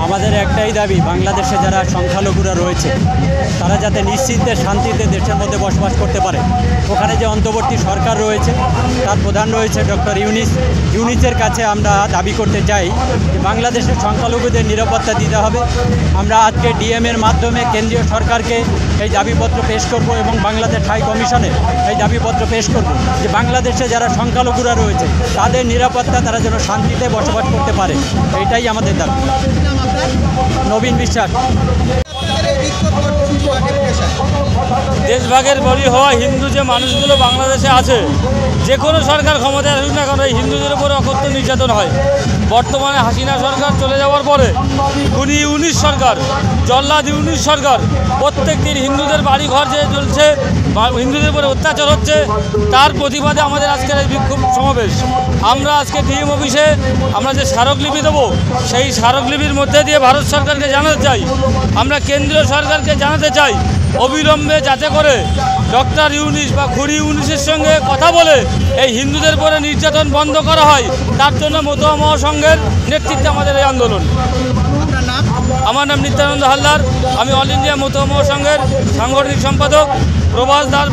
আমাদের একটাই দাবি, বাংলাদেশে যারা সংখ্যালঘুরা রয়েছে তারা যাতে নিশ্চিন্তে শান্তিতে দেশের মধ্যে বসবাস করতে পারে। ওখানে যে অন্তর্বর্তী সরকার রয়েছে তার প্রধান রয়েছে ডক্টর ইউনিসের কাছে আমরা দাবি করতে চাই যে বাংলাদেশের সংখ্যালঘুদের নিরাপত্তা দিতে হবে। আমরা আজকে ডিএমের মাধ্যমে কেন্দ্রীয় সরকারকে এই দাবিপত্র পেশ করব এবং বাংলাদেশ হাই কমিশনে এই দাবিপত্র পেশ করব যে বাংলাদেশে যারা সংখ্যালঘুরা রয়েছে তাদের নিরাপত্তা, তারা যেন শান্তিতে বসবাস করতে পারে। এটাই আমাদের দাবি। নবীন বিশ্বাস। দেশভাগের বলি হওয়া হিন্দু যে মানুষগুলো বাংলাদেশে আছে, যে কোনো সরকার ক্ষমতায় আসুক না কেন, এই হিন্দুদের উপরে অকথ্য নির্যাতন হয়। বর্তমানে হাসিনা সরকার চলে যাওয়ার পরে খুনি ইউনিস সরকার, জল্লাদ ইউনিস সরকার প্রত্যেক দিন হিন্দুদের বাড়ি ঘর যে চলছে, হিন্দুদের উপরে অত্যাচার হচ্ছে, তার প্রতিবাদে আমাদের আজকের এই বিক্ষোভ সমাবেশ। আমরা আজকে ডিএম অফিসে আমরা যে স্মারকলিপি দেবো, সেই স্মারকলিপির মধ্যে দিয়ে ভারত সরকারকে জানাতে চাই, আমরা কেন্দ্রীয় সরকারকে জানাতে চাই অবিলম্বে যাতে করে ডক্টর ইউনিস বা খুনি ইউনিসের সঙ্গে কথা বলে এই হিন্দুদের উপরে নির্যাতন বন্ধ করা হয়। তার জন্য মতুয়া মহাসংঘের নেতৃত্বে আমাদের এই আন্দোলন। আমার নাম নিত্যানন্দ হালদার, আমি অল ইন্ডিয়া মতুয়া মহাসংঘের সাংগঠনিক সম্পাদক। প্রভাস দাস।